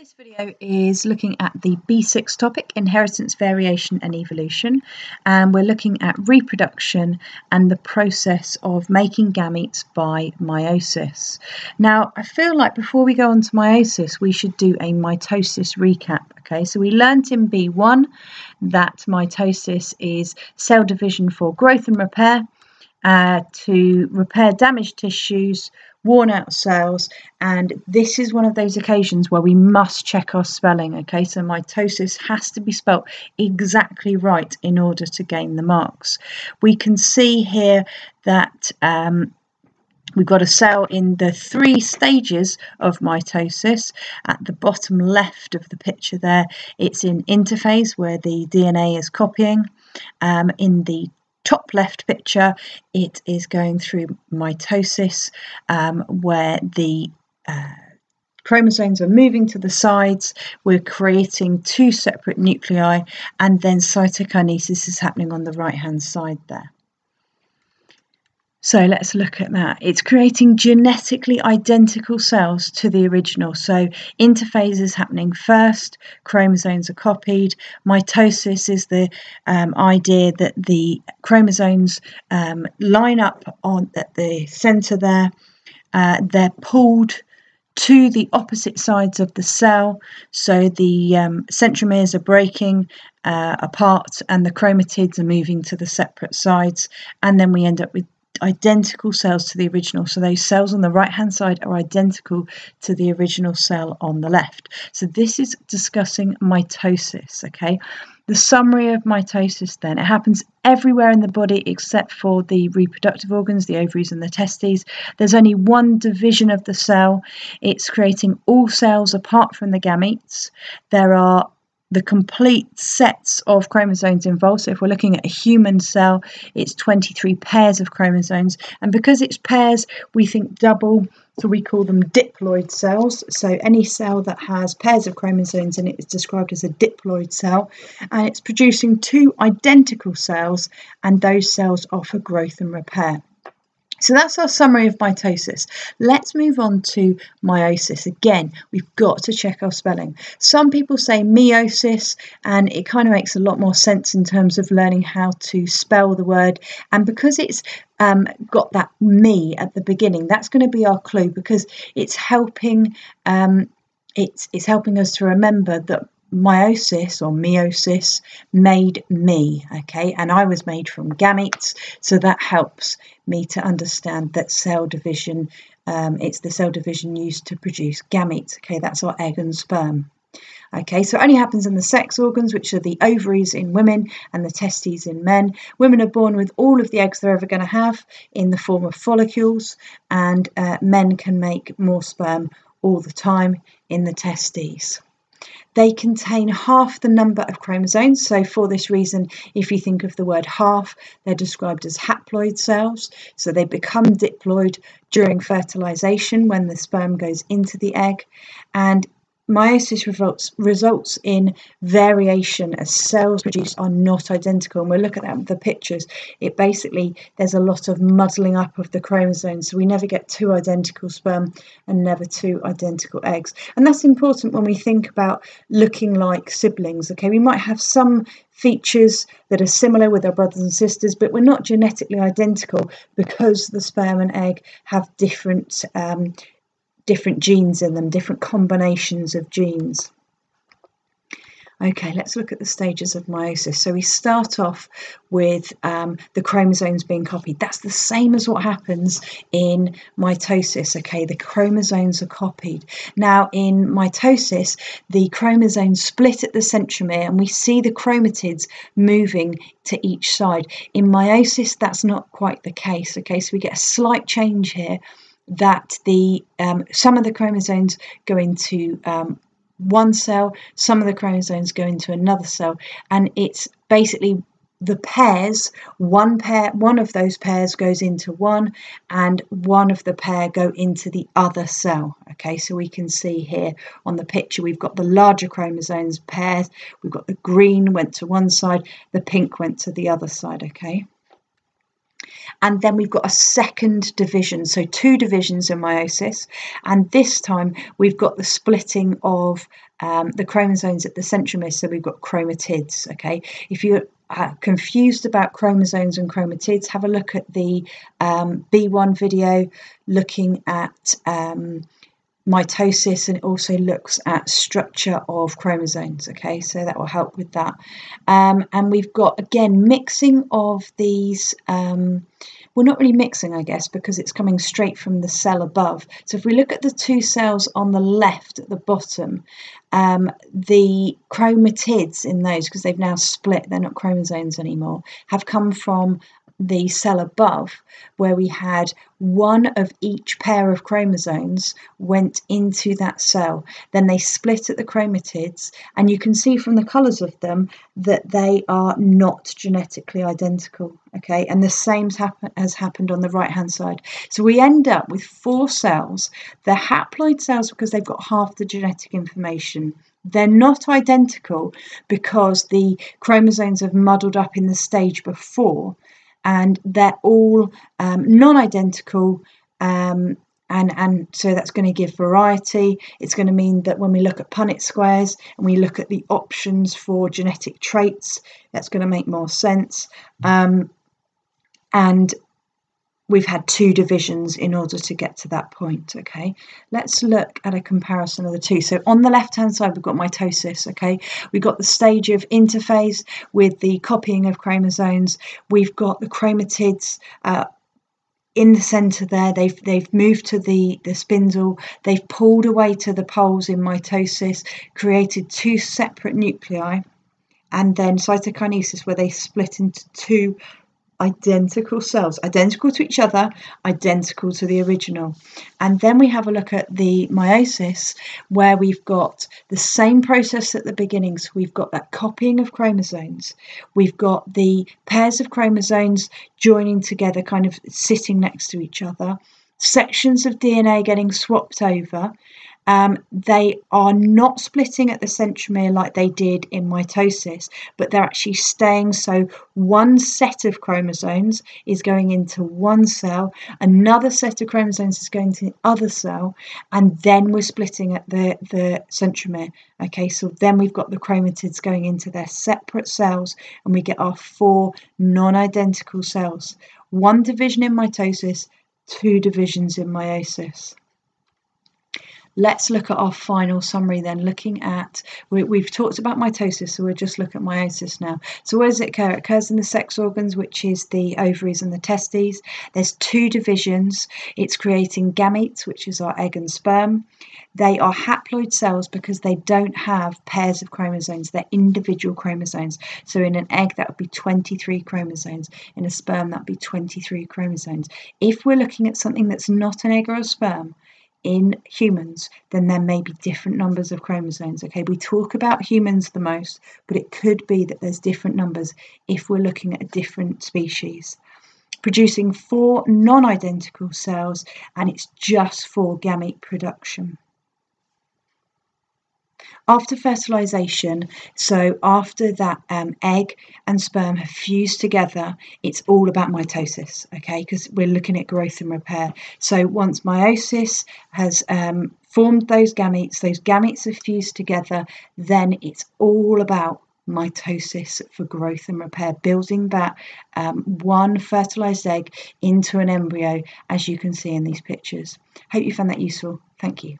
This video is looking at the B6 topic, inheritance, variation and evolution, and we're looking at reproduction and the process of making gametes by meiosis. Now, I feel like before we go on to meiosis, we should do a mitosis recap. Okay, so we learnt in B1 that mitosis is cell division for growth and repair, to repair damaged tissues, worn out cells, and this is one of those occasions where we must check our spelling. Okay, so mitosis has to be spelt exactly right in order to gain the marks. We can see here that we've got a cell in the 3 stages of mitosis. At the bottom left of the picture there, it's in interphase where the DNA is copying. In the top left picture, it is going through mitosis, where the chromosomes are moving to the sides. We're creating 2 separate nuclei, and then cytokinesis is happening on the right hand side there. So let's look at that. It's creating genetically identical cells to the original. So interphase is happening first, chromosomes are copied. Mitosis is the idea that the chromosomes line up at the centre there. They're pulled to the opposite sides of the cell. So the centromeres are breaking apart and the chromatids are moving to the separate sides. And then we end up with identical cells to the original. So those cells on the right hand side are identical to the original cell on the left. So this is discussing mitosis. Okay, the summary of mitosis then: it happens everywhere in the body except for the reproductive organs, the ovaries and the testes. There's only one division of the cell. It's creating all cells apart from the gametes. There are the complete sets of chromosomes involved. So if we're looking at a human cell, it's 23 pairs of chromosomes, and because it's pairs, we think double, so we call them diploid cells. So any cell that has pairs of chromosomes in it is described as a diploid cell, and it's producing 2 identical cells, and those cells offer growth and repair. So that's our summary of mitosis. Let's move on to meiosis. Again, we've got to check our spelling. Some people say meiosis, and it kind of makes a lot more sense in terms of learning how to spell the word. And because it's got that me at the beginning, that's going to be our clue, because it's helping it's helping us to remember that meiosis or meiosis made me. Okay, and I was made from gametes, so that helps me to understand that cell division, it's the cell division used to produce gametes. Okay, that's our egg and sperm. Okay, so it only happens in the sex organs, which are the ovaries in women and the testes in men. Women are born with all of the eggs they're ever going to have in the form of follicles, and men can make more sperm all the time in the testes. They contain half the number of chromosomes. So for this reason, if you think of the word half, they're described as haploid cells. So they become diploid during fertilisation when the sperm goes into the egg. And meiosis results in variation, as cells produced are not identical. And we'll look at that with the pictures. It basically, there's a lot of muddling up of the chromosomes. So we never get 2 identical sperm and never 2 identical eggs. And that's important when we think about looking like siblings. Okay, we might have some features that are similar with our brothers and sisters, but we're not genetically identical because the sperm and egg have different genes in them, different combinations of genes. Okay, let's look at the stages of meiosis. So we start off with the chromosomes being copied. That's the same as what happens in mitosis. Okay, the chromosomes are copied. Now in mitosis, the chromosomes split at the centromere, and we see the chromatids moving to each side. In meiosis, that's not quite the case. Okay, so we get a slight change here, that the some of the chromosomes go into one cell, some of the chromosomes go into another cell, and it's basically the pairs. One of those pairs goes into one, and one of the pair go into the other cell. Okay, so we can see here on the picture we've got the larger chromosomes pairs. We've got the green went to one side, the pink went to the other side. Okay. and then we've got a second division, so 2 divisions in meiosis, and this time we've got the splitting of the chromosomes at the centromere, so we've got chromatids. Okay, if you're confused about chromosomes and chromatids, have a look at the B1 video looking at mitosis, and it also looks at structure of chromosomes. Okay, so that will help with that. And we've got, again, mixing of these, well, not really mixing, I guess, because it's coming straight from the cell above. So if we look at the 2 cells on the left at the bottom, the chromatids in those, because they've now split, they're not chromosomes anymore, have come from the cell above, where we had one of each pair of chromosomes went into that cell. Then they split at the chromatids, and you can see from the colours of them that they are not genetically identical. Okay, and the same has happened on the right hand side. So we end up with 4 cells. They're haploid cells because they've got half the genetic information. They're not identical because the chromosomes have muddled up in the stage before, and they're all non-identical, and so that's going to give variety. It's going to mean that when we look at Punnett squares and we look at the options for genetic traits, that's going to make more sense. And we've had 2 divisions in order to get to that point. Okay, let's look at a comparison of the 2. So on the left hand side, we've got mitosis. Okay, we've got the stage of interphase with the copying of chromosomes. We've got the chromatids in the centre there. They've moved to the spindle. They've pulled away to the poles in mitosis, created 2 separate nuclei, and then cytokinesis, where they split into 2 identical cells, identical to each other, identical to the original. And then we have a look at the meiosis, where we've got the same process at the beginning. So we've got that copying of chromosomes, we've got the pairs of chromosomes joining together, kind of sitting next to each other, sections of DNA getting swapped over. They are not splitting at the centromere like they did in mitosis, but they're actually staying. So one set of chromosomes is going into one cell, another set of chromosomes is going to the other cell, and then we're splitting at the centromere. Okay, so then we've got the chromatids going into their separate cells, and we get our 4 non-identical cells. 1 division in mitosis, 2 divisions in meiosis. Let's look at our final summary then, looking at, we've talked about mitosis, so we'll just look at meiosis now. So where does it occur? It occurs in the sex organs, which is the ovaries and the testes. There's 2 divisions. It's creating gametes, which is our egg and sperm. They are haploid cells because they don't have pairs of chromosomes. They're individual chromosomes. So in an egg, that would be 23 chromosomes. In a sperm, that would be 23 chromosomes. If we're looking at something that's not an egg or a sperm, in humans, then there may be different numbers of chromosomes. Okay, we talk about humans the most, but it could be that there's different numbers if we're looking at a different species. Producing 4 non-identical cells, and it's just for gamete production. After fertilisation, so after that egg and sperm have fused together, it's all about mitosis, okay, because we're looking at growth and repair. So once meiosis has formed those gametes have fused together, then it's all about mitosis for growth and repair, building that one fertilised egg into an embryo, as you can see in these pictures. Hope you found that useful. Thank you.